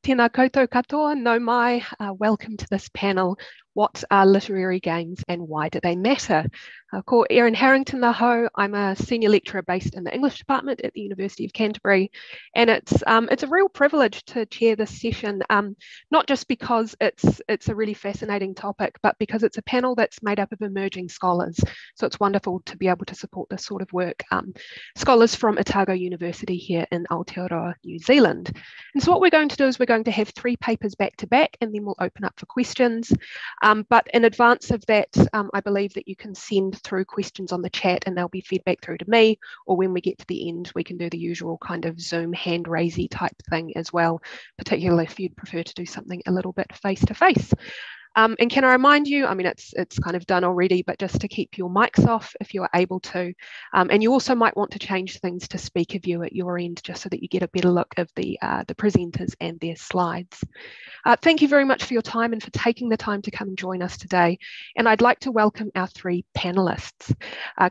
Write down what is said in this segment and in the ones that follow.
Tēnā koutou katoa, no mai. Welcome to this panel, What are literary games and why do they matter? Ko Erin Harrington the ho. I'm a senior lecturer based in the English department at the University of Canterbury, and it's a real privilege to chair this session, not just because it's a really fascinating topic, but because it's a panel that's made up of emerging scholars. So it's wonderful to be able to support this sort of work. Scholars from Otago University here in Aotearoa, New Zealand. And so what we're going to do is we're going to have 3 papers back to back, and then we'll open up for questions. But in advance of that, I believe that you can send through questions on the chat and they'll be fed back through to me, or when we get to the end, we can do the usual kind of Zoom hand raisey type thing as well, particularly if you'd prefer to do something a little bit face to face. And can I remind you, I mean, it's kind of done already, but just to keep your mics off if you are able to. And you also might want to change things to speaker view at your end, just so that you get a better look of the presenters and their slides. Thank you very much for your time and for taking the time to come and join us today. And I'd like to welcome our 3 panelists,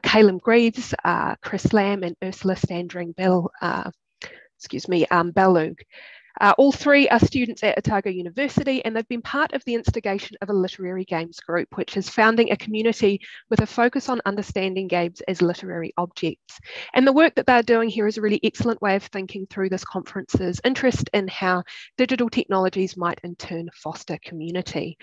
Caleb Greaves, Chris Lamb, and Ursula Standring Bellug. All 3 are students at Otago University, and they've been part of the instigation of a literary games group, which is founding a community with a focus on understanding games as literary objects. And the work that they're doing here is a really excellent way of thinking through this conference's interest in how digital technologies might in turn foster community.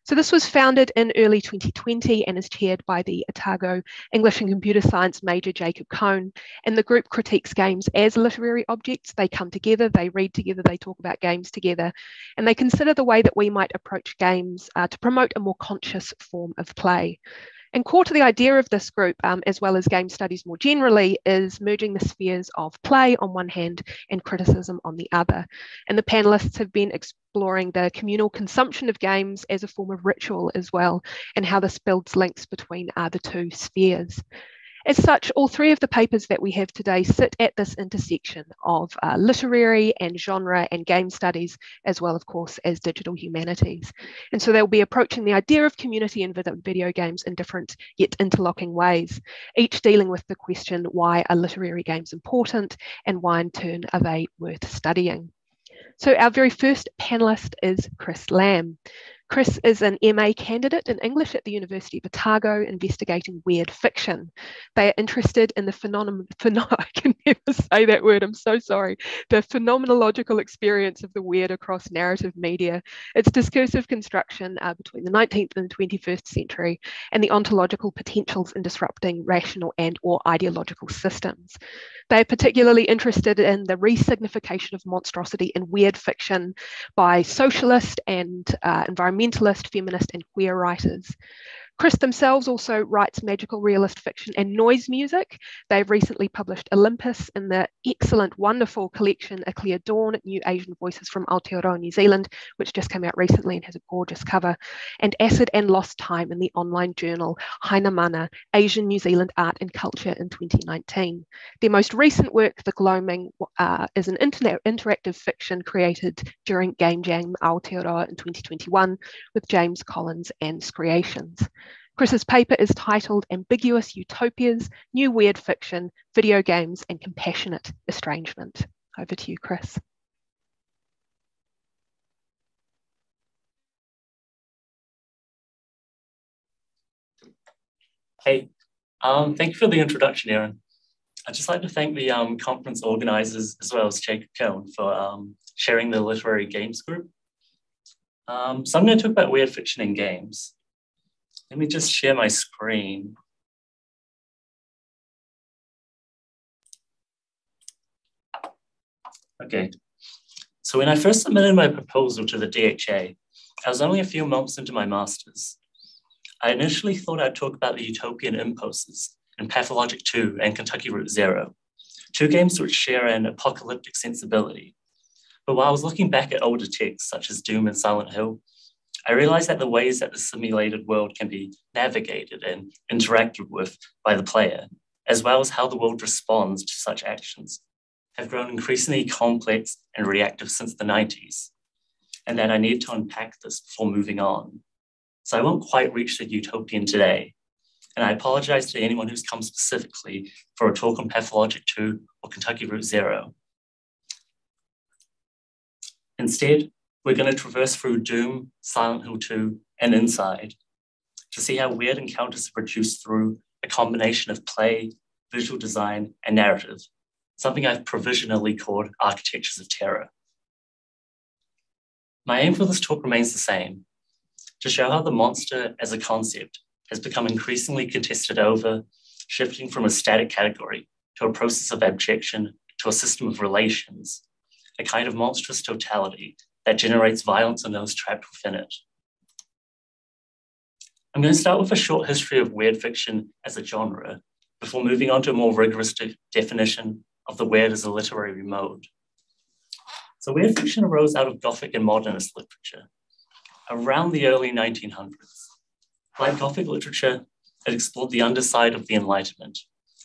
So this was founded in early 2020 and is chaired by the Otago English and Computer Science major Jacob Cohn. And the group critiques games as literary objects. They come together, they read together, they talk about games together, and they consider the way that we might approach games to promote a more conscious form of play. And core to the idea of this group, as well as game studies more generally, is merging the spheres of play on one hand and criticism on the other. And the panelists have been exploring the communal consumption of games as a form of ritual as well, and how this builds links between the 2 spheres. As such, all 3 of the papers that we have today sit at this intersection of literary and genre and game studies, as well, of course, as digital humanities. And so they'll be approaching the idea of community in video games in different yet interlocking ways, each dealing with the question, why are literary games important, and why in turn are they worth studying? So our very first panelist is Chris Lamb. Chris is an MA candidate in English at the University of Otago, investigating weird fiction. They are interested in the I can never say that word, I'm so sorry. The phenomenological experience of the weird across narrative media, its discursive construction between the 19th and the 21st century, and the ontological potentials in disrupting rational and or ideological systems. They are particularly interested in the resignification of monstrosity in weird fiction by socialist and environmentalist, feminist, and queer writers. Chris themselves also writes magical realist fiction and noise music. They've recently published Olympus in the excellent, wonderful collection A Clear Dawn, New Asian Voices from Aotearoa New Zealand, which just came out recently and has a gorgeous cover, and Acid and Lost Time in the online journal Haina Mana, Asian New Zealand Art and Culture in 2019. Their most recent work, The Gloaming, is an interactive fiction created during Game Jam Aotearoa in 2021 with James Collins and Creations. Chris's paper is titled Ambiguous Utopias, New Weird Fiction, Video Games and Compassionate Estrangement. Over to you, Chris. Hey, thank you for the introduction, Erin. I'd just like to thank the conference organizers as well as Jacob Cohn for sharing the literary games group. So I'm going to talk about weird fiction in games. Let me just share my screen. Okay, so when I first submitted my proposal to the DHA, I was only a few months into my master's. I initially thought I'd talk about the utopian impulses in Pathologic 2 and Kentucky Route Zero, 2 games which share an apocalyptic sensibility. But while I was looking back at older texts such as Doom and Silent Hill, I realized that the ways that the simulated world can be navigated and interacted with by the player, as well as how the world responds to such actions, have grown increasingly complex and reactive since the 90s, and that I need to unpack this before moving on. So I won't quite reach the utopian today, and I apologize to anyone who's come specifically for a talk on Pathologic 2 or Kentucky Route Zero. Instead, we're going to traverse through Doom, Silent Hill 2, and Inside to see how weird encounters are produced through a combination of play, visual design, and narrative, something I've provisionally called architectures of terror. My aim for this talk remains the same, to show how the monster as a concept has become increasingly contested over, shifting from a static category to a process of abjection to a system of relations, a kind of monstrous totality that generates violence in those trapped within it. I'm going to start with a short history of weird fiction as a genre, before moving on to a more rigorous definition of the weird as a literary mode. So weird fiction arose out of Gothic and modernist literature around the early 1900s. Like Gothic literature, it explored the underside of the Enlightenment,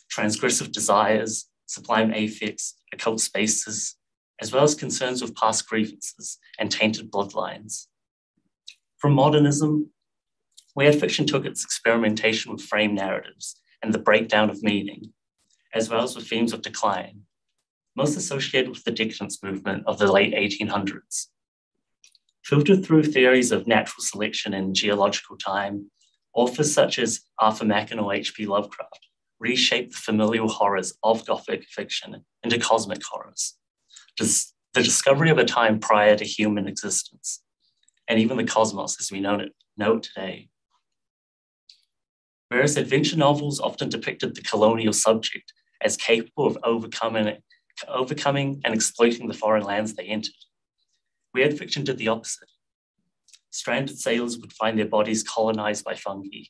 transgressive desires, sublime affects, occult spaces, as well as concerns with past grievances and tainted bloodlines. From modernism, weird fiction took its experimentation with frame narratives and the breakdown of meaning, as well as with themes of decline, most associated with the decadence movement of the late 1800s. Filtered through theories of natural selection and geological time, authors such as Arthur Machen or H.P. Lovecraft reshaped the familial horrors of Gothic fiction into cosmic horrors, the discovery of a time prior to human existence, and even the cosmos as we know it today. Whereas adventure novels often depicted the colonial subject as capable of overcoming and exploiting the foreign lands they entered, weird fiction did the opposite. Stranded sailors would find their bodies colonized by fungi,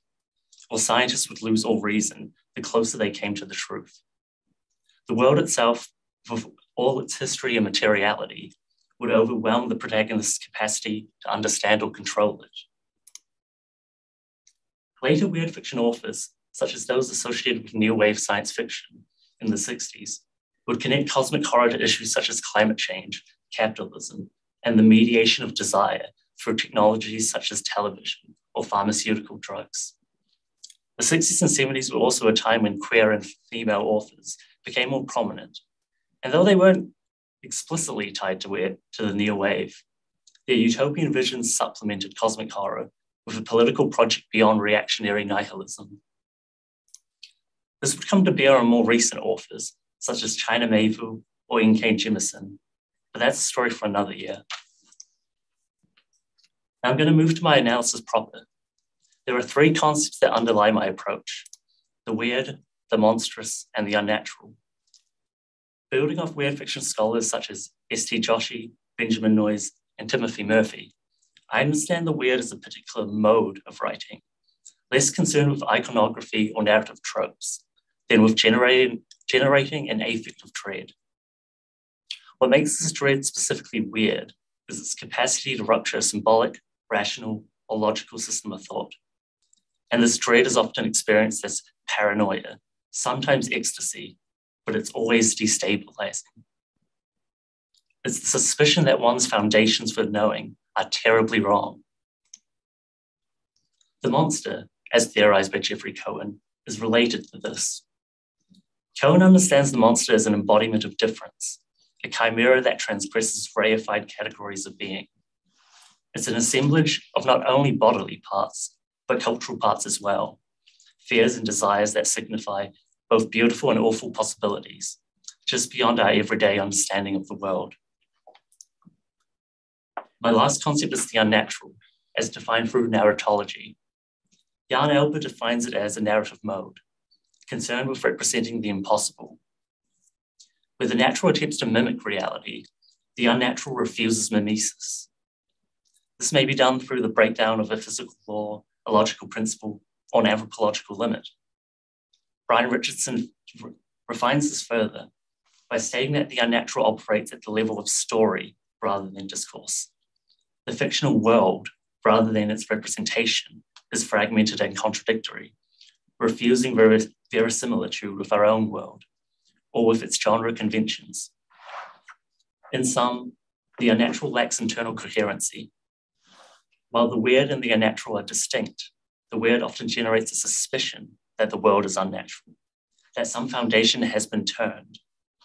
or scientists would lose all reason the closer they came to the truth. The world itself, with all its history and materiality, would overwhelm the protagonist's capacity to understand or control it. Later weird fiction authors, such as those associated with new wave science fiction in the 60s, would connect cosmic horror to issues such as climate change, capitalism, and the mediation of desire through technologies such as television or pharmaceutical drugs. The 60s and 70s were also a time when queer and female authors became more prominent, and though they weren't explicitly tied to the neo wave, their utopian visions supplemented cosmic horror with a political project beyond reactionary nihilism. This would come to bear on more recent authors, such as China Miéville or N.K. Jemisin, but that's a story for another year. Now I'm going to move to my analysis proper. There are three concepts that underlie my approach: the weird, the monstrous, and the unnatural. Building off weird fiction scholars such as S.T. Joshi, Benjamin Noys, and Timothy Murphy, I understand the weird as a particular mode of writing, less concerned with iconography or narrative tropes than with generating an affect of dread. What makes this dread specifically weird is its capacity to rupture a symbolic, rational, or logical system of thought. And this dread is often experienced as paranoia, sometimes ecstasy, but it's always destabilizing. It's the suspicion that one's foundations for knowing are terribly wrong. The monster, as theorized by Jeffrey Cohen, is related to this. Cohen understands the monster as an embodiment of difference, a chimera that transgresses reified categories of being. It's an assemblage of not only bodily parts, but cultural parts as well, fears and desires that signify both beautiful and awful possibilities, just beyond our everyday understanding of the world. My last concept is the unnatural, as defined through narratology. Jan Elber defines it as a narrative mode, concerned with representing the impossible. Where the natural attempts to mimic reality, the unnatural refuses mimesis. This may be done through the breakdown of a physical law, a logical principle, or an anthropological limit. Brian Richardson refines this further by stating that the unnatural operates at the level of story rather than discourse. The fictional world, rather than its representation, is fragmented and contradictory, refusing verisimilitude with our own world, or with its genre conventions. In sum, the unnatural lacks internal coherency. While the weird and the unnatural are distinct, the weird often generates a suspicion that the world is unnatural, that some foundation has been turned,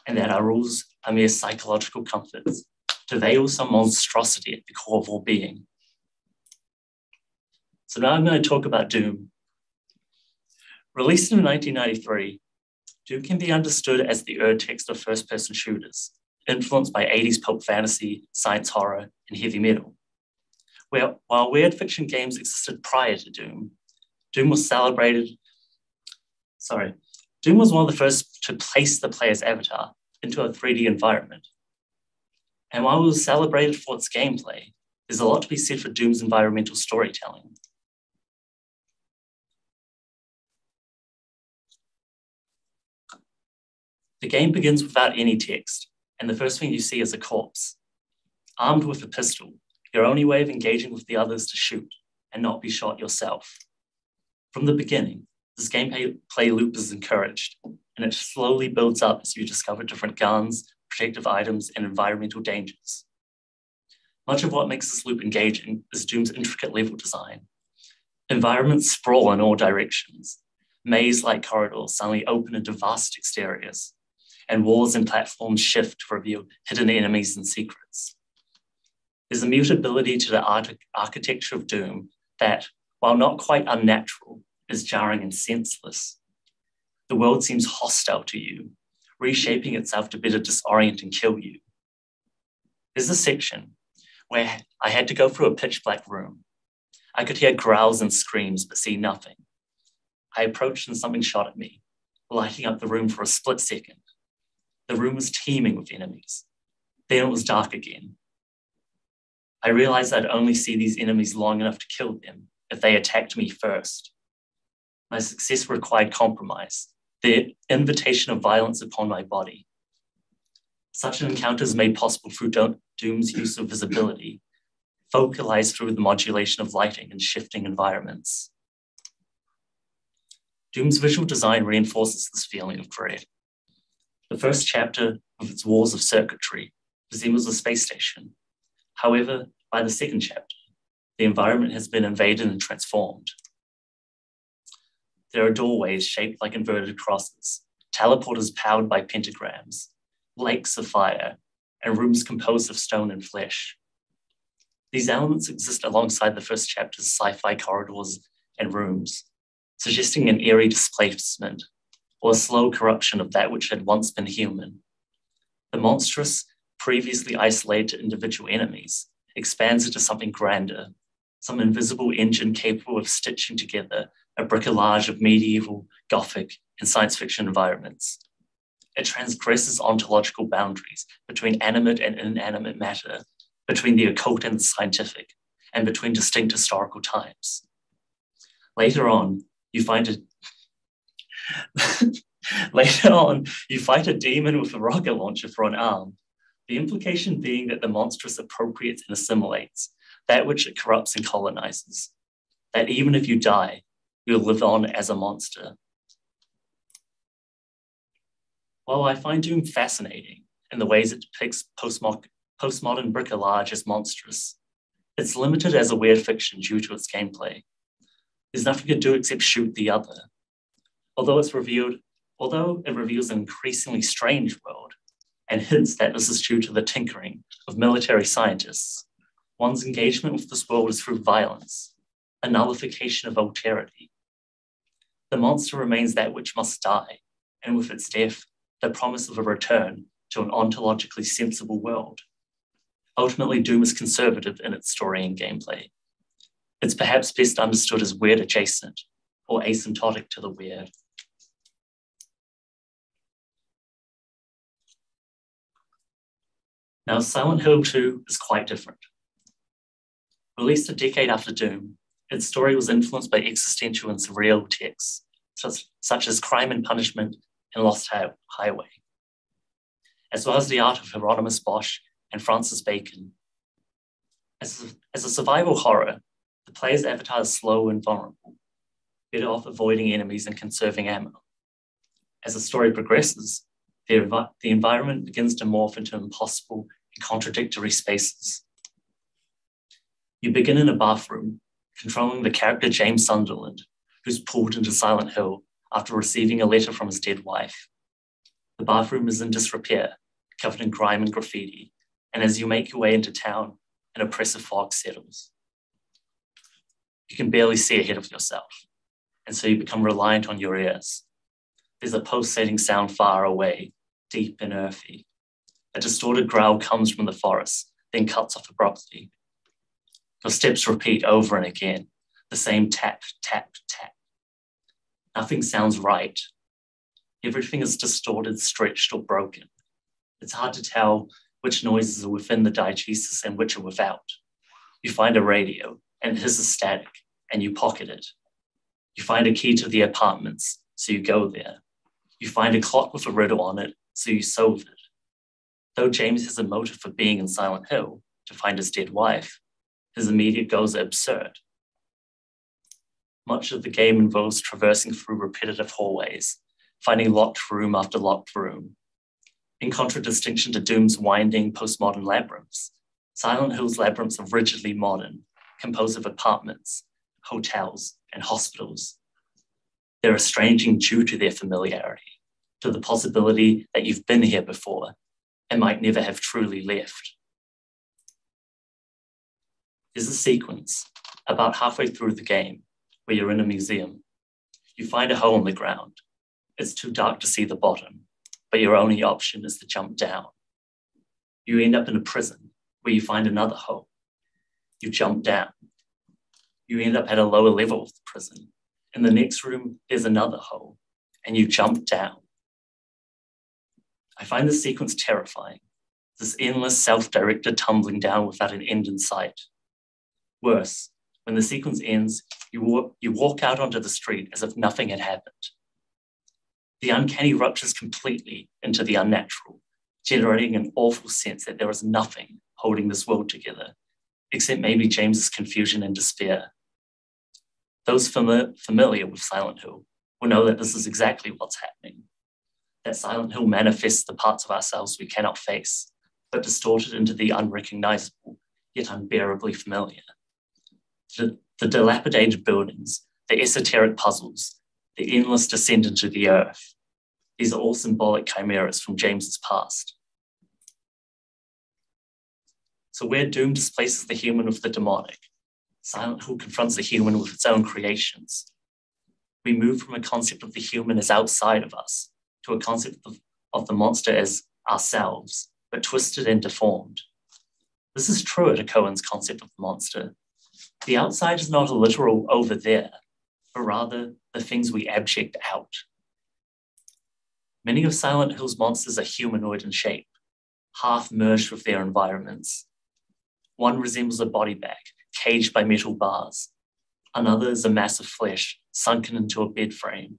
and that our rules are mere psychological comforts. to veil some monstrosity at the core of all being. So now I'm going to talk about Doom. Released in 1993, Doom can be understood as the ur-text of first-person shooters, influenced by 80s pulp fantasy, science horror, and heavy metal. While weird fiction games existed prior to Doom, Doom was one of the first to place the player's avatar into a 3D environment. And while it was celebrated for its gameplay, there's a lot to be said for Doom's environmental storytelling. The game begins without any text, and the first thing you see is a corpse. Armed with a pistol, your only way of engaging with the other is to shoot and not be shot yourself. From the beginning, this gameplay loop is encouraged, and it slowly builds up as you discover different guns, protective items, and environmental dangers. Much of what makes this loop engaging is Doom's intricate level design. Environments sprawl in all directions. Maze-like corridors suddenly open into vast exteriors, and walls and platforms shift to reveal hidden enemies and secrets. There's a mutability to the architecture of Doom that, while not quite unnatural, is jarring and senseless. The world seems hostile to you, reshaping itself to better disorient and kill you. There's a section where I had to go through a pitch black room. I could hear growls and screams, but see nothing. I approached and something shot at me, lighting up the room for a split second. The room was teeming with enemies. Then it was dark again. I realized I'd only see these enemies long enough to kill them if they attacked me first. My success required compromise, the invitation of violence upon my body. Such an encounter is made possible through Doom's use of visibility, focalized through the modulation of lighting and shifting environments. Doom's visual design reinforces this feeling of dread. The first chapter, with its walls of circuitry, resembles a space station. However, by the second chapter, the environment has been invaded and transformed. There are doorways shaped like inverted crosses, teleporters powered by pentagrams, lakes of fire, and rooms composed of stone and flesh. These elements exist alongside the first chapter's sci-fi corridors and rooms, suggesting an eerie displacement or a slow corruption of that which had once been human. The monstrous, previously isolated to individual enemies, expands into something grander, some invisible engine capable of stitching together a bricolage of medieval, Gothic, and science fiction environments. It transgresses ontological boundaries between animate and inanimate matter, between the occult and the scientific, and between distinct historical times. Later on, you fight a demon with a rocket launcher for an arm, the implication being that the monstrous appropriates and assimilates that which it corrupts and colonizes, that even if you die, you'll live on as a monster. While I find Doom fascinating in the ways it depicts postmodern bricolage as monstrous, it's limited as a weird fiction due to its gameplay. There's nothing to do except shoot the other. Although it reveals an increasingly strange world and hints that this is due to the tinkering of military scientists, one's engagement with this world is through violence, a nullification of alterity. The monster remains that which must die, and with its death, the promise of a return to an ontologically sensible world. Ultimately, Doom is conservative in its story and gameplay. It's perhaps best understood as weird adjacent, or asymptotic to the weird. Now, Silent Hill 2 is quite different. Released a decade after Doom, its story was influenced by existential and surreal texts, such as Crime and Punishment and Lost Highway, as well as the art of Hieronymus Bosch and Francis Bacon. As a survival horror, the player's avatar is slow and vulnerable, better off avoiding enemies and conserving ammo. As the story progresses, the environment begins to morph into impossible and contradictory spaces. You begin in a bathroom, controlling the character James Sunderland, who's pulled into Silent Hill after receiving a letter from his dead wife. The bathroom is in disrepair, covered in grime and graffiti, and as you make your way into town, an oppressive fog settles. You can barely see ahead of yourself, and so you become reliant on your ears. There's a pulsating sound far away, deep and earthy. A distorted growl comes from the forest, then cuts off abruptly. Your steps repeat over and again, the same tap, tap, tap. Nothing sounds right. Everything is distorted, stretched, or broken. It's hard to tell which noises are within the diegesis and which are without. You find a radio, and his is static, and you pocket it. You find a key to the apartments, so you go there. You find a clock with a riddle on it, so you solve it. Though James has a motive for being in Silent Hill, to find his dead wife, his immediate goals are absurd. Much of the game involves traversing through repetitive hallways, finding locked room after locked room. In contradistinction to Doom's winding postmodern labyrinths, Silent Hill's labyrinths are rigidly modern, composed of apartments, hotels, and hospitals. They're estranging due to their familiarity, to the possibility that you've been here before and might never have truly left. There's a sequence, about halfway through the game, where you're in a museum. You find a hole in the ground. It's too dark to see the bottom, but your only option is to jump down. You end up in a prison where you find another hole. You jump down. You end up at a lower level of the prison. In the next room, there's another hole, and you jump down. I find this sequence terrifying, this endless self-directed tumbling down without an end in sight. Worse, when the sequence ends, you walk out onto the street as if nothing had happened. The uncanny ruptures completely into the unnatural, generating an awful sense that there is nothing holding this world together, except maybe James's confusion and despair. Those familiar with Silent Hill will know that this is exactly what's happening, that Silent Hill manifests the parts of ourselves we cannot face, but distorted into the unrecognizable, yet unbearably familiar. The dilapidated buildings, the esoteric puzzles, the endless descent into the earth. These are all symbolic chimeras from James's past. So where Doom displaces the human with the demonic, Silent Hill confronts the human with its own creations. We move from a concept of the human as outside of us to a concept of the monster as ourselves, but twisted and deformed. This is true to Cohen's concept of the monster. The outside is not a literal over there, but rather the things we abject out. Many of Silent Hill's monsters are humanoid in shape, half merged with their environments. One resembles a body bag, caged by metal bars. Another is a mass of flesh, sunken into a bed frame.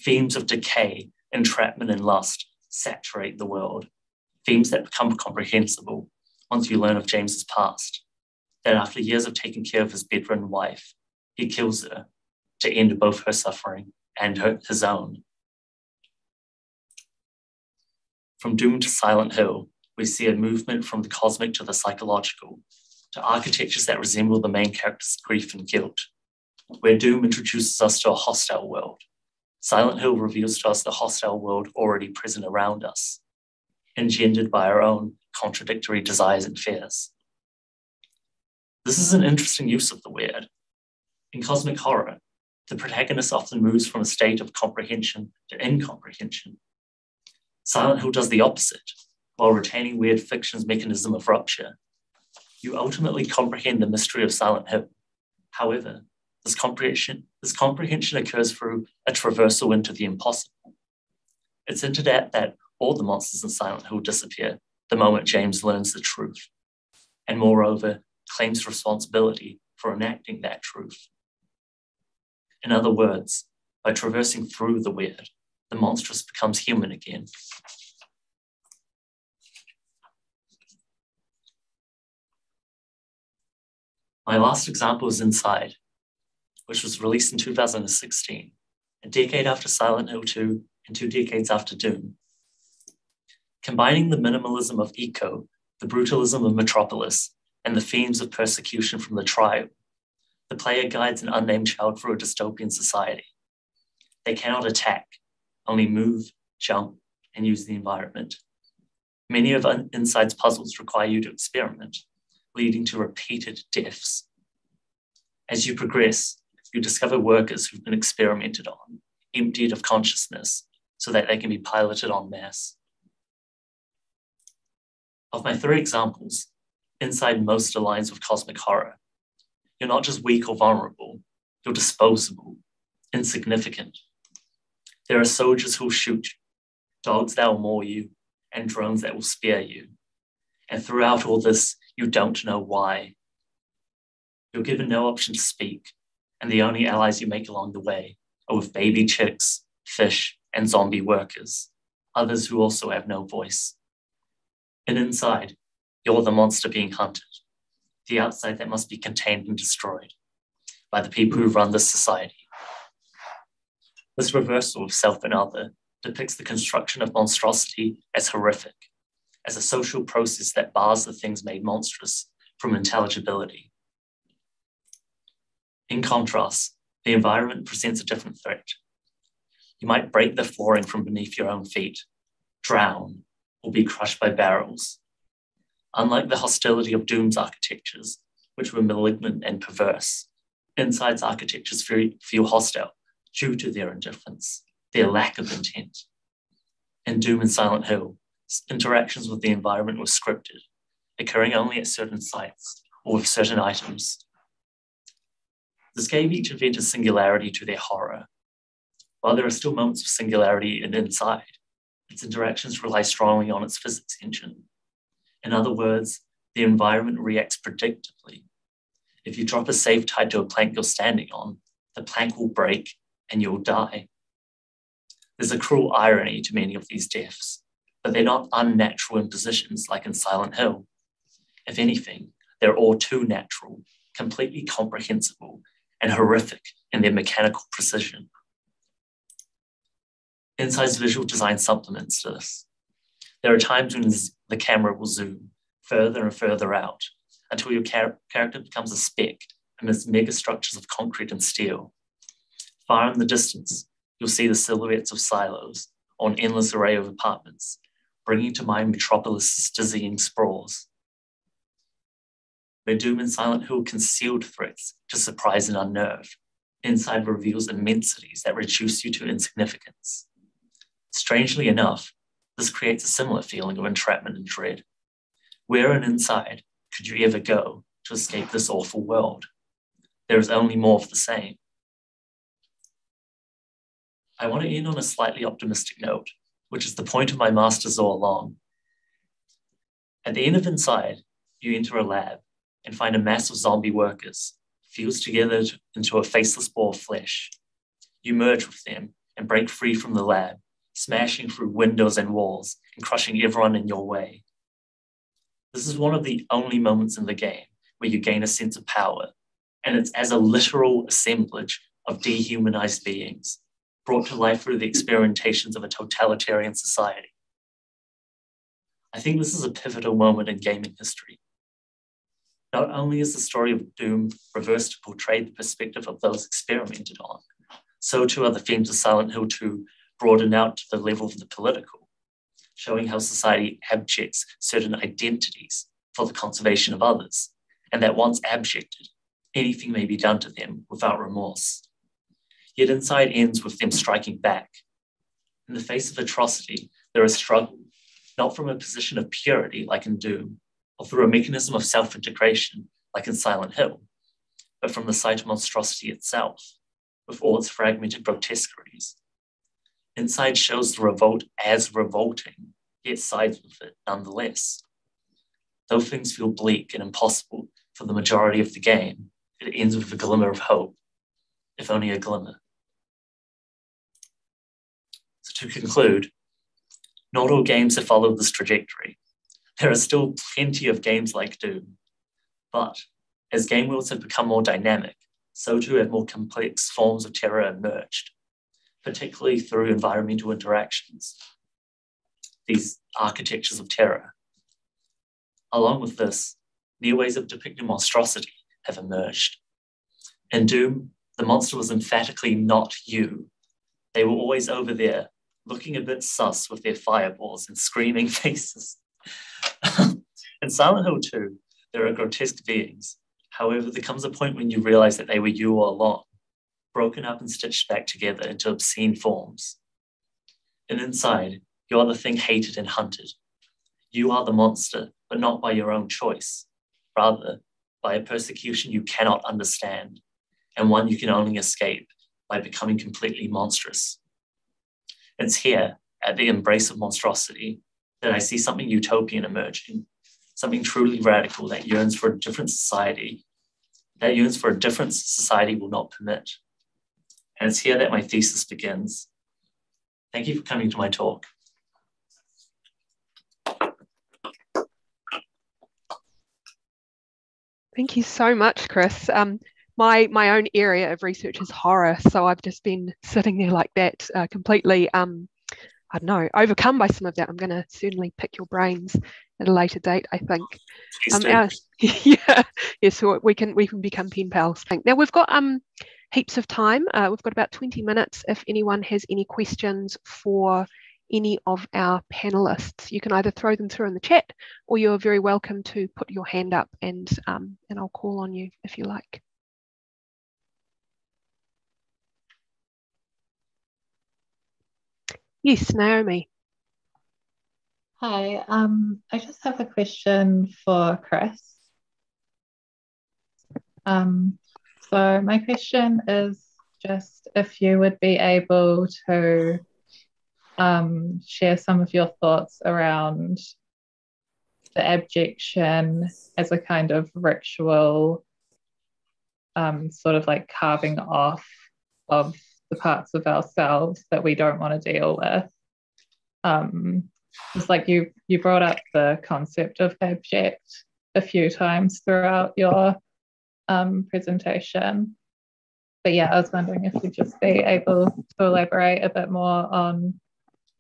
Themes of decay, entrapment, and lust saturate the world. Themes that become comprehensible once you learn of James's past. That after years of taking care of his bedridden wife, he kills her to end both her suffering and his own. From Doom to Silent Hill, we see a movement from the cosmic to the psychological, to architectures that resemble the main character's grief and guilt. Where Doom introduces us to a hostile world, Silent Hill reveals to us the hostile world already present around us, engendered by our own contradictory desires and fears. This is an interesting use of the weird. In cosmic horror, the protagonist often moves from a state of comprehension to incomprehension. Silent Hill does the opposite, while retaining weird fiction's mechanism of rupture. You ultimately comprehend the mystery of Silent Hill. However, this comprehension occurs through a traversal into the impossible. It's into that all the monsters in Silent Hill disappear the moment James learns the truth, and moreover, claims responsibility for enacting that truth. In other words, by traversing through the weird, the monstrous becomes human again. My last example is Inside, which was released in 2016, a decade after Silent Hill 2 and 2 decades after Doom. Combining the minimalism of Eco, the brutalism of Metropolis, and the themes of persecution from the tribe, the player guides an unnamed child through a dystopian society. They cannot attack, only move, jump, and use the environment. Many of Inside's puzzles require you to experiment, leading to repeated deaths. As you progress, you discover workers who've been experimented on, emptied of consciousness, so that they can be piloted en masse. Of my 3 examples, Inside most aligns with cosmic horror. You're not just weak or vulnerable, you're disposable, insignificant. There are soldiers who'll shoot you, dogs that will maul you, and drones that will spare you. And throughout all this, you don't know why. You're given no option to speak, and the only allies you make along the way are with baby chicks, fish, and zombie workers, others who also have no voice. And inside, you're the monster being hunted, the outside that must be contained and destroyed by the people who run this society. This reversal of self and other depicts the construction of monstrosity as horrific, as a social process that bars the things made monstrous from intelligibility. In contrast, the environment presents a different threat. You might break the flooring from beneath your own feet, drown, or be crushed by barrels. Unlike the hostility of Doom's architectures, which were malignant and perverse, Inside's architectures feel hostile due to their indifference, their lack of intent. In Doom and Silent Hill, interactions with the environment were scripted, occurring only at certain sites or with certain items. This gave each event a singularity to their horror. While there are still moments of singularity in Inside, its interactions rely strongly on its physics engine. In other words, the environment reacts predictably. If you drop a safe tied to a plank you're standing on, the plank will break and you'll die. There's a cruel irony to many of these deaths, but they're not unnatural impositions like in Silent Hill. If anything, they're all too natural, completely comprehensible, and horrific in their mechanical precision. Inside's visual design supplements this. There are times when the camera will zoom further and further out until your character becomes a speck amidst mega structures of concrete and steel. Far in the distance, you'll see the silhouettes of silos or an endless array of apartments, bringing to mind Metropolis's dizzying sprawls. Where Doom and Silent Hill concealed threats to surprise and unnerve, Inside reveals immensities that reduce you to insignificance. Strangely enough, this creates a similar feeling of entrapment and dread. Where and Inside could you ever go to escape this awful world? There is only more of the same. I want to end on a slightly optimistic note, which is the point of my master's all along. At the end of Inside, you enter a lab and find a mass of zombie workers fused together into a faceless ball of flesh. You merge with them and break free from the lab, smashing through windows and walls and crushing everyone in your way. This is one of the only moments in the game where you gain a sense of power, and it's as a literal assemblage of dehumanized beings, brought to life through the experimentations of a totalitarian society. I think this is a pivotal moment in gaming history. Not only is the story of Doom reversed to portray the perspective of those experimented on, so too are the themes of Silent Hill 2 broadened out to the level of the political, showing how society abjects certain identities for the conservation of others, and that once abjected, anything may be done to them without remorse. Yet Inside ends with them striking back. In the face of atrocity, there is struggle, not from a position of purity like in Doom, or through a mechanism of self-integration like in Silent Hill, but from the sight of monstrosity itself, with all its fragmented grotesqueries. Inside shows the revolt as revolting, yet sides with it nonetheless. Though things feel bleak and impossible for the majority of the game, it ends with a glimmer of hope, if only a glimmer. So to conclude, not all games have followed this trajectory. There are still plenty of games like Doom, but as game worlds have become more dynamic, so too have more complex forms of terror emerged, particularly through environmental interactions, these architectures of terror. Along with this, new ways of depicting monstrosity have emerged. In Doom, the monster was emphatically not you. They were always over there, looking a bit sus with their fireballs and screaming faces. In Silent Hill 2, there are grotesque beings. However, there comes a point when you realize that they were you all along, broken up and stitched back together into obscene forms. And inside, you are the thing hated and hunted. You are the monster, but not by your own choice, rather by a persecution you cannot understand, and one you can only escape by becoming completely monstrous. It's here, at the embrace of monstrosity, that I see something utopian emerging, something truly radical that yearns for a different society, will not permit. And it's here that my thesis begins. Thank you for coming to my talk. Thank you so much, Chris. My own area of research is horror, so I've just been sitting there like that, completely, I don't know, overcome by some of that. I'm going to certainly pick your brains at a later date, I think. So we can become pen pals. Now we've got heaps of time. We've got about 20 minutes. If anyone has any questions for any of our panelists, you can either throw them through in the chat, or you're very welcome to put your hand up and I'll call on you if you like. Yes, Naomi. Hi, I just have a question for Chris. So my question is just if you would be able to share some of your thoughts around the abjection as a kind of ritual, sort of like carving off of the parts of ourselves that we don't want to deal with. It's like you brought up the concept of abject a few times throughout your presentation. But yeah, I was wondering if you'd just be able to elaborate a bit more on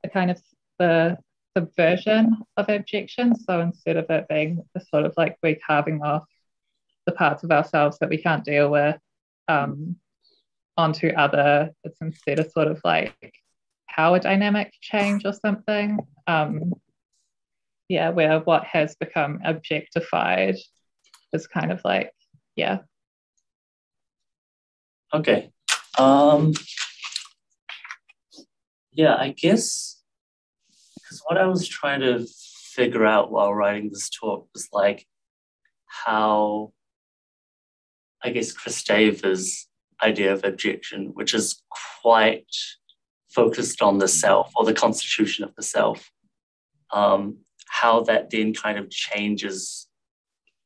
the kind of the subversion of abjection. So instead of it being a sort of like we're carving off the parts of ourselves that we can't deal with onto other, it's instead a sort of like power dynamic change or something. Yeah, where what has become objectified is kind of like, yeah. Okay. Yeah, I guess, because what I was trying to figure out while writing this talk was like how, I guess, Christaver's idea of abjection, which is quite focused on the self or the constitution of the self, how that then kind of changes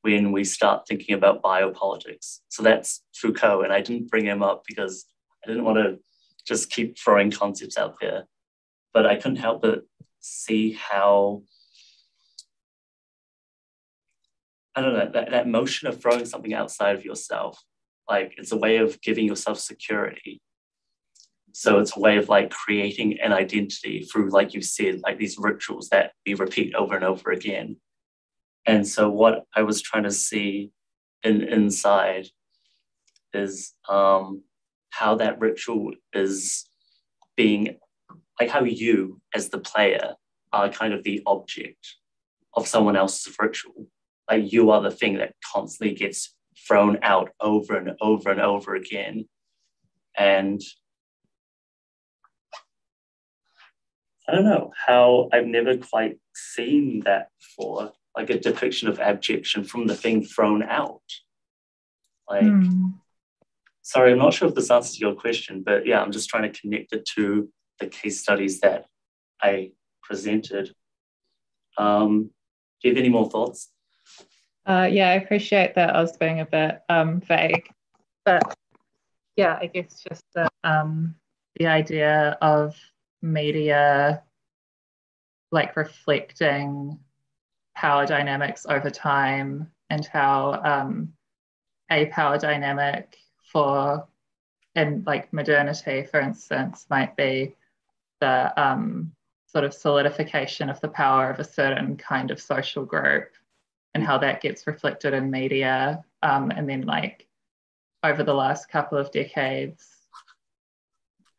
when we start thinking about biopolitics. So that's Foucault, and I didn't bring him up because I didn't want to just keep throwing concepts out there, but I couldn't help but see how, I don't know, that motion of throwing something outside of yourself, like it's a way of giving yourself security. So it's a way of like creating an identity through, like you said, like these rituals that we repeat over and over again. And so what I was trying to see inside is how that ritual is being, like how you as the player are kind of the object of someone else's ritual. Like you are the thing that constantly gets thrown out over and over and over again. And I don't know how I've never quite seen that before, like a depiction of abjection from the thing thrown out. Like, sorry, I'm not sure if this answers your question, but yeah, I'm just trying to connect it to the case studies that I presented. Do you have any more thoughts? Yeah, I appreciate that I was being a bit vague, but yeah, I guess just the idea of media like reflecting power dynamics over time, and how a power dynamic for in like modernity, for instance, might be the sort of solidification of the power of a certain kind of social group, and how that gets reflected in media. And then like over the last couple of decades,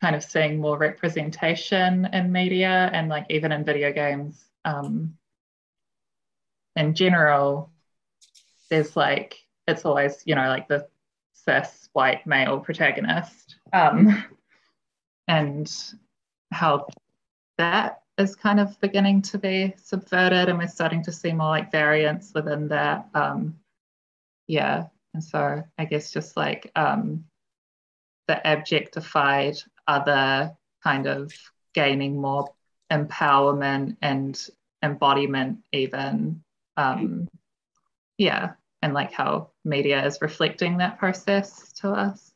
kind of seeing more representation in media and like even in video games, in general, there's like, it's always, you know, like the cis white male protagonist, and how that is kind of beginning to be subverted, and we're starting to see more like variants within that. Yeah, and so I guess just like the objectified other kind of gaining more empowerment and embodiment even. Yeah, and like how media is reflecting that process to us.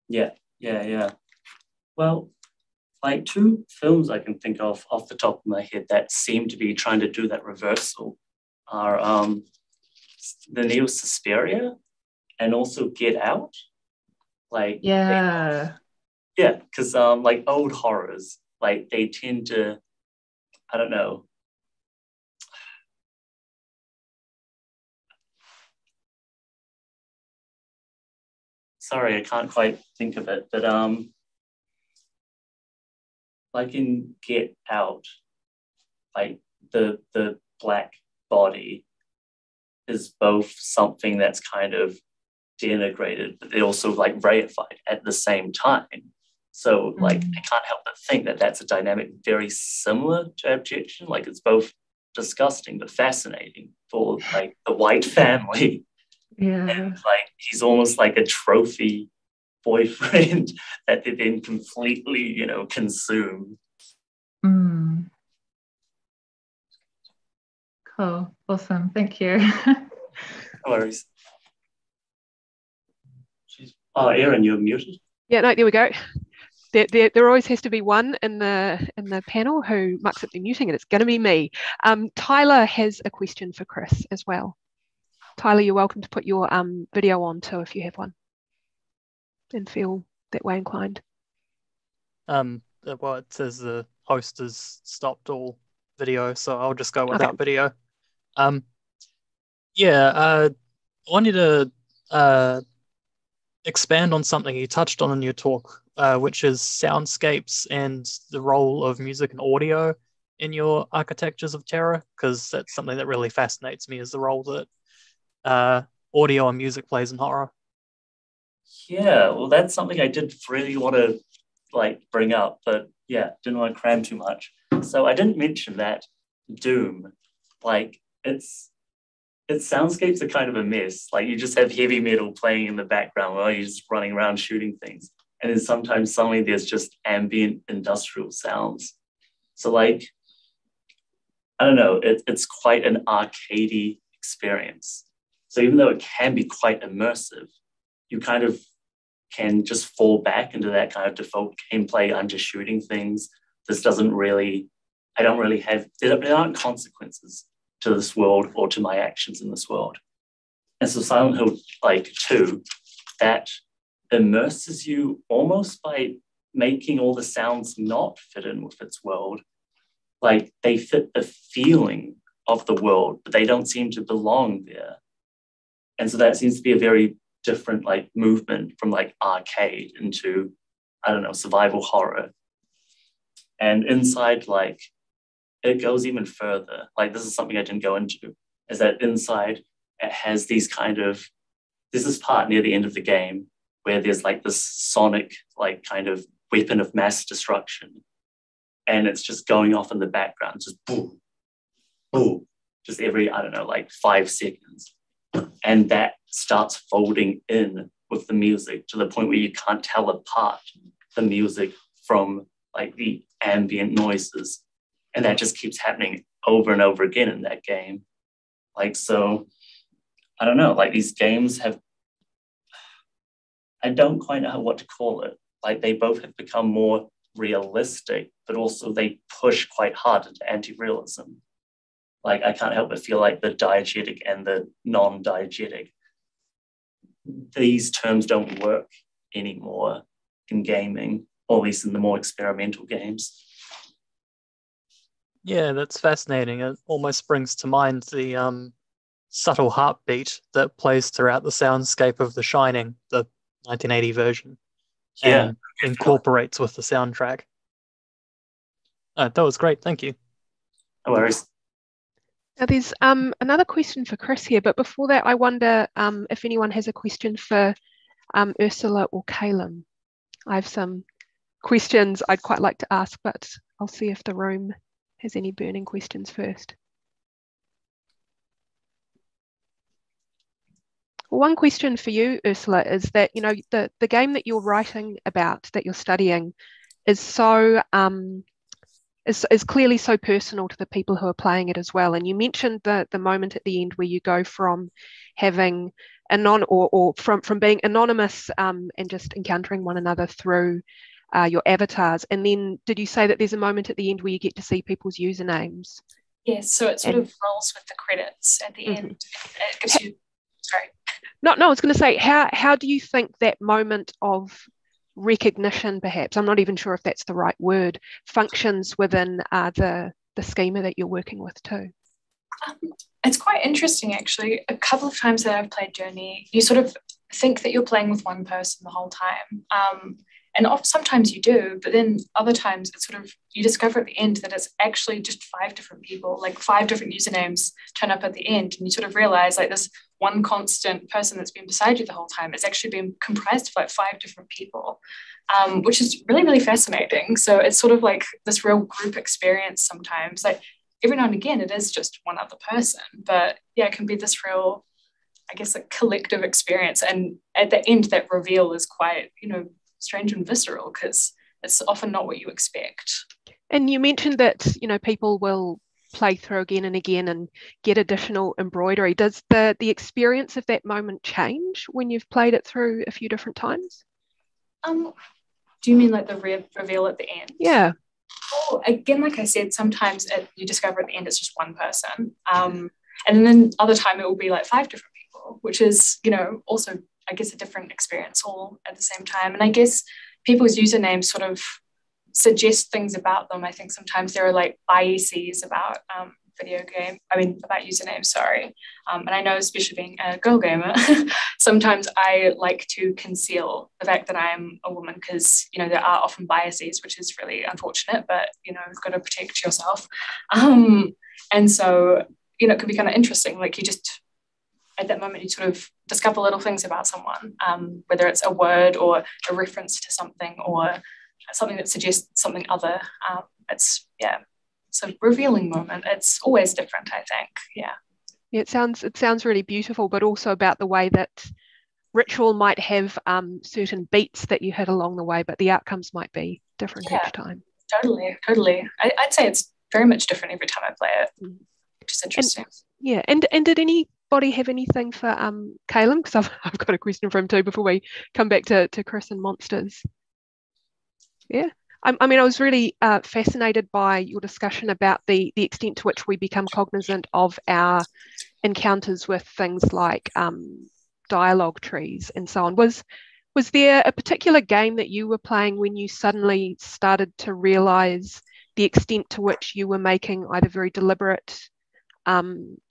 Yeah. Well, like two films I can think of off the top of my head that seem to be trying to do that reversal are the Neo Suspiria and also Get Out. Like because like old horrors, like they tend to, I don't know. Sorry, I can't quite think of it, but like in Get Out, like the black body is both something that's kind of denigrated, but they're also like reified at the same time. So like I can't help but think that that's a dynamic very similar to abjection. Like it's both disgusting but fascinating for like the white family. Yeah. And like he's almost like a trophy boyfriend that they then completely, you know, consume. Cool. Awesome. Thank you. No worries. Oh, Erin, you're muted. Yeah, no, there we go. There always has to be one in the panel who mucks up the muting, and it's going to be me. Tyler has a question for Chris as well. Tyler, you're welcome to put your video on too if you have one and feel that way inclined. Well, it says the host has stopped all video, so I'll just go without video. I wanted to expand on something you touched on in your talk, which is soundscapes and the role of music and audio in your architectures of terror, because that's something that really fascinates me, is the role that audio and music plays in horror. Yeah, well, that's something I did really want to like bring up, but yeah, didn't want to cram too much. So I didn't mention that Doom, like its soundscapes are kind of a mess. Like you just have heavy metal playing in the background while you're just running around shooting things. And then sometimes suddenly there's just ambient industrial sounds. So like, I don't know, it's quite an arcadey experience. So even though it can be quite immersive, you kind of can just fall back into that kind of default gameplay. I'm just shooting things. This doesn't really, there aren't consequences to this world or to my actions in this world. And so Silent Hill like 2, that immerses you almost by making all the sounds not fit in with its world. Like they fit the feeling of the world, but they don't seem to belong there. And so that seems to be a very different like movement from like arcade into, I don't know, survival horror. And inside, like, it goes even further. Like, this is something I didn't go into, is that inside it has these there's this part near the end of the game where there's like this sonic, like kind of weapon of mass destruction. And it's just going off in the background, just boom, boom, just every, I don't know, like 5 seconds. And that starts folding in with the music to the point where you can't tell apart the music from like the ambient noises. And that just keeps happening over and over again in that game. Like, so, I don't know, like these games I don't quite know what to call it. Like they both have become more realistic, but also they push quite hard into anti-realism. Like I can't help but feel like the diegetic and the non-diegetic, these terms don't work anymore in gaming, or at least in the more experimental games. Yeah, that's fascinating. It almost brings to mind the subtle heartbeat that plays throughout the soundscape of The Shining, the 1980 version, and incorporates with the soundtrack. That was great, thank you. No worries. Now there's another question for Chris here, but before that, I wonder if anyone has a question for Ursula or Caleb. I have some questions I'd quite like to ask, but I'll see if the room has any burning questions first. Well, one question for you, Ursula, is that, you know, the game that you're writing about, that you're studying, is so is clearly so personal to the people who are playing it as well. And you mentioned the moment at the end where you go from having from being anonymous and just encountering one another through your avatars. And then did you say that there's a moment at the end where you get to see people's usernames? Yes, so it sort of rolls with the credits at the end. It gives you, sorry. No, I was going to say, how do you think that moment of recognition, perhaps, I'm not even sure if that's the right word, functions within the schema that you're working with too? It's quite interesting, actually. A couple of times that I've played Journey, you sort of think that you're playing with one person the whole time. And sometimes you do, but then other times it's sort of, you discover at the end that it's actually just 5 different people, like 5 different usernames turn up at the end, and you sort of realize like this one constant person that's been beside you the whole time is actually been comprised of like 5 different people, which is really, really fascinating. So it's sort of like this real group experience sometimes. Like every now and again, it is just one other person, but yeah, it can be this real, I guess, like collective experience. And at the end, that reveal is quite, you know, strange and visceral because it's often not what you expect. And you mentioned that, you know, people will play through again and again and get additional embroidery. Does the experience of that moment change when you've played it through a few different times? Do you mean like the reveal at the end? Yeah. Oh, again, like I said, sometimes you discover at the end it's just one person. And then other time it will be like 5 different people, which is, you know, also, I guess, a different experience all at the same time. And I guess people's usernames sort of suggest things about them. I think sometimes there are like biases about about usernames, sorry. And I know, especially being a girl gamer, sometimes I like to conceal the fact that I am a woman because, you know, there are often biases, which is really unfortunate, but, you know, you've got to protect yourself. And so, you know, it can be kind of interesting. Like you just, at that moment, you sort of discover little things about someone, whether it's a word or a reference to something or something that suggests something other. It's a revealing moment. It's always different, I think. Yeah, it sounds really beautiful, but also about the way that ritual might have certain beats that you hit along the way, but the outcomes might be different each time. Totally. I'd say it's very much different every time I play it, which is interesting. And did anybody have anything for Caleb? Because I've got a question for him too before we come back to Chris and monsters. Yeah. I mean, I was really fascinated by your discussion about the extent to which we become cognizant of our encounters with things like dialogue trees and so on. Was there a particular game that you were playing when you suddenly started to realise the extent to which you were making either very deliberate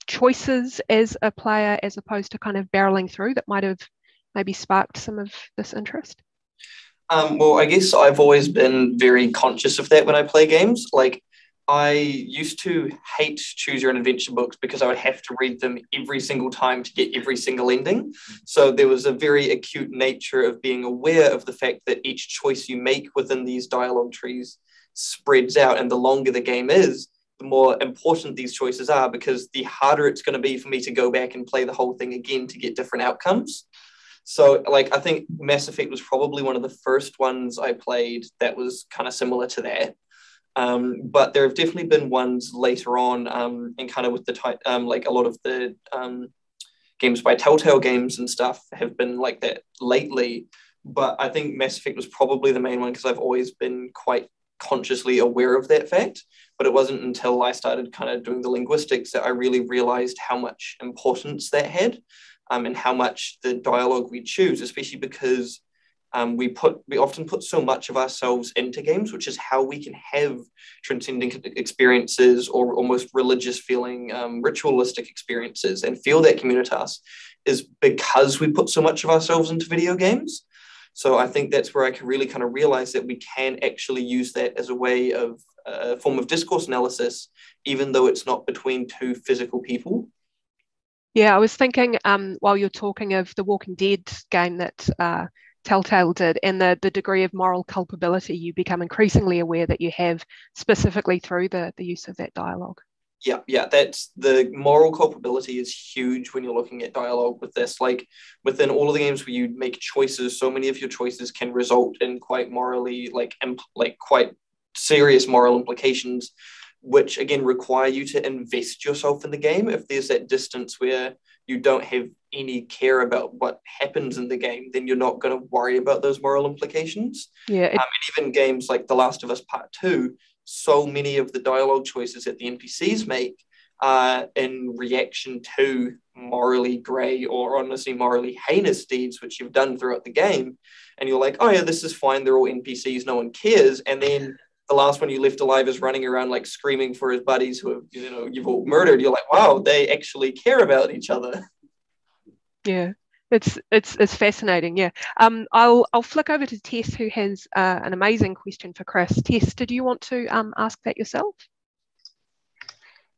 choices as a player as opposed to kind of barreling through that might have maybe sparked some of this interest? Well, I guess I've always been very conscious of that when I play games. Like, I used to hate choose your own adventure books because I would have to read them every single time to get every single ending. So there was a very acute nature of being aware of the fact that each choice you make within these dialogue trees spreads out, and the longer the game is, the more important these choices are, because the harder it's going to be for me to go back and play the whole thing again to get different outcomes. So, like, I think Mass Effect was probably one of the first ones I played that was kind of similar to that. But there have definitely been ones later on, and kind of with the like a lot of the games by Telltale Games and stuff have been like that lately. But I think Mass Effect was probably the main one because I've always been quite consciously aware of that fact. But it wasn't until I started kind of doing the linguistics that I really realized how much importance that had. And how much the dialogue we choose, especially because we often put so much of ourselves into games, which is how we can have transcendent experiences or almost religious feeling, ritualistic experiences and feel that communitas, is because we put so much of ourselves into video games. So I think that's where I can really kind of realize that we can actually use that as a way of a form of discourse analysis, even though it's not between two physical people. Yeah, I was thinking while you're talking of the Walking Dead game that Telltale did, and the degree of moral culpability you become increasingly aware that you have, specifically through the use of that dialogue. Yeah, that's the moral culpability is huge when you're looking at dialogue with this. Like within all of the games where you make choices, so many of your choices can result in quite morally, quite serious moral implications, which again require you to invest yourself in the game. If there's that distance where you don't have any care about what happens in the game, then you're not going to worry about those moral implications. Yeah, and even games like The Last of Us Part 2, so many of the dialogue choices that the NPCs make are in reaction to morally grey or honestly morally heinous deeds which you've done throughout the game. And you're like, oh yeah, this is fine, they're all NPCs, no one cares. And then the last one you left alive is running around like screaming for his buddies who have, you've all murdered. You're like, wow, they actually care about each other. Yeah. It's fascinating, yeah. I'll flick over to Tess, who has an amazing question for Chris. Tess, did you want to ask that yourself?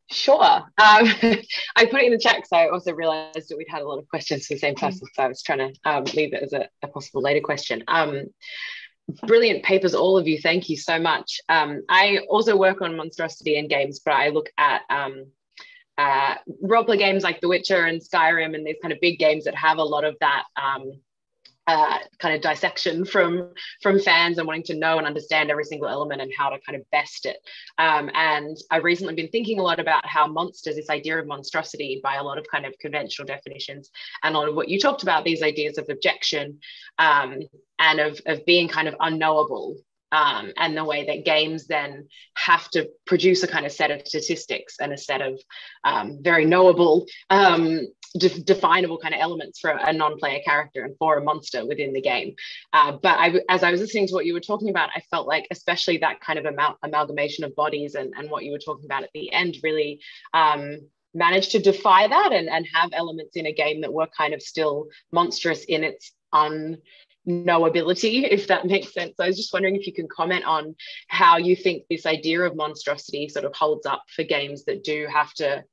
Sure. I put it in the chat because I also realised that we'd had a lot of questions for the same person, so I was trying to leave it as a possible later question. Brilliant papers, all of you. Thank you so much. I also work on monstrosity in games, but I look at roleplay games like The Witcher and Skyrim and these kind of big games that have a lot of that kind of dissection from fans and wanting to know and understand every single element and how to kind of best it. And I've recently been thinking a lot about how monsters, this idea of monstrosity by a lot of kind of conventional definitions and a lot of what you talked about, these ideas of objection and of being kind of unknowable. And the way that games then have to produce a kind of set of statistics and a set of very knowable, definable kind of elements for a non-player character and for a monster within the game. But as I was listening to what you were talking about, I felt like especially that kind of amalgamation of bodies and what you were talking about at the end really managed to defy that and have elements in a game that were kind of still monstrous in its unknowability, if that makes sense. So I was just wondering if you can comment on how you think this idea of monstrosity sort of holds up for games that do have to,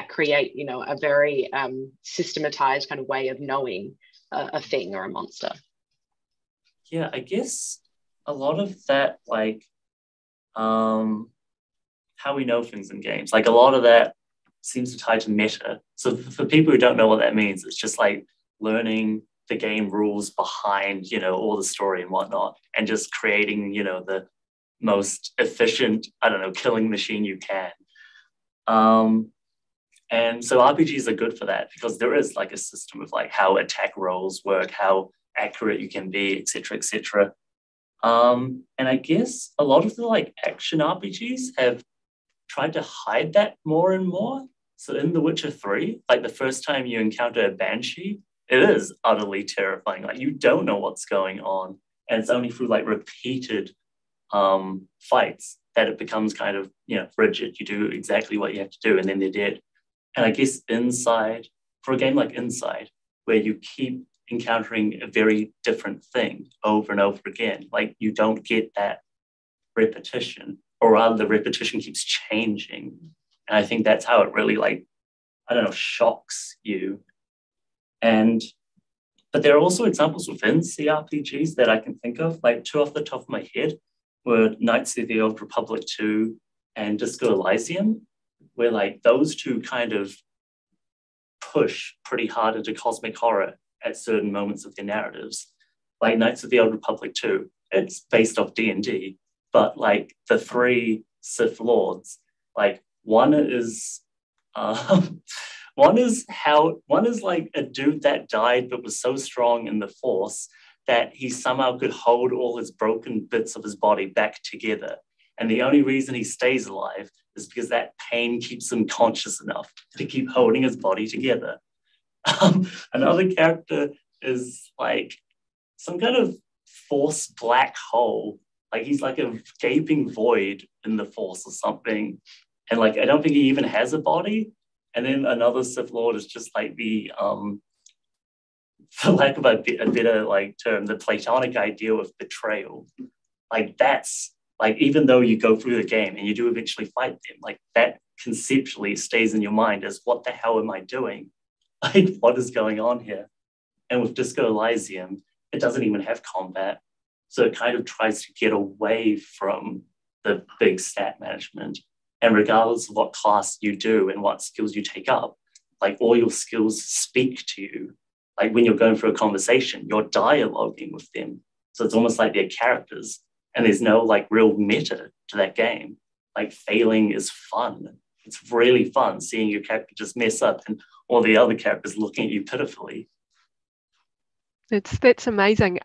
create, a very systematized kind of way of knowing a thing or a monster. Yeah, I guess a lot of that, like how we know things in games, like a lot of that seems to tie to meta. So for people who don't know what that means, it's just like learning the game rules behind, all the story and whatnot, and just creating, the most efficient, killing machine you can. And so RPGs are good for that because there is like a system of like how attack rolls work, how accurate you can be, etc., etc. And I guess a lot of the like action RPGs have tried to hide that more and more. So in The Witcher 3, like the first time you encounter a banshee, it is utterly terrifying. Like you don't know what's going on. And it's only through like repeated fights that it becomes kind of, rigid. You do exactly what you have to do and then they're dead. And I guess for a game like Inside, where you keep encountering a very different thing over and over again, like you don't get that repetition, or rather the repetition keeps changing. And I think that's how it really shocks you. But there are also examples within CRPGs that I can think of, like two off the top of my head were Knights of the Old Republic 2 and Disco Elysium, where like those two kind of push pretty hard into cosmic horror at certain moments of their narratives. Like Knights of the Old Republic 2, it's based off D&D, but like the three Sith Lords, like one is like a dude that died but was so strong in the Force that he somehow could hold all his broken bits of his body back together. And the only reason he stays alive is because that pain keeps him conscious enough to keep holding his body together. Another character is like some kind of Force black hole. Like he's like a gaping void in the Force or something. And like, I don't think he even has a body. And then another Sith Lord is just like the, for lack of a better like term, the Platonic ideal of betrayal. Like that's Like, even though you go through the game and you do eventually fight them, like that conceptually stays in your mind as, what the hell am I doing? Like, what is going on here? And with Disco Elysium, it doesn't even have combat. So it kind of tries to get away from the big stat management. And regardless of what class you do and what skills you take up, like all your skills speak to you. Like when you're going through a conversation, you're dialoguing with them. So it's almost like they're characters. And there's no like real meta to that game. Like failing is fun. It's really fun seeing your character just mess up and all the other characters looking at you pitifully. That's amazing.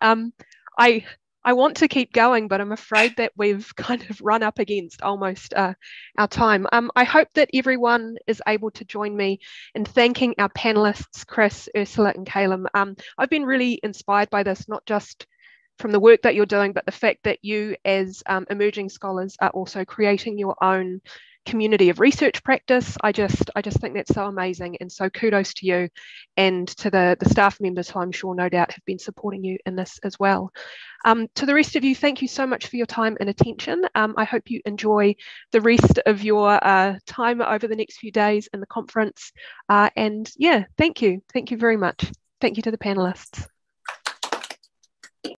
I want to keep going, but I'm afraid that we've kind of run up against almost our time. I hope that everyone is able to join me in thanking our panelists, Chris, Ursula, and Caleb. I've been really inspired by this, not just from the work that you're doing, but the fact that you as emerging scholars are also creating your own community of research practice. I just think that's so amazing, and so kudos to you and to the staff members who I'm sure no doubt have been supporting you in this as well. To the rest of you, thank you so much for your time and attention. I hope you enjoy the rest of your time over the next few days in the conference, and yeah, thank you very much. Thank you to the panelists.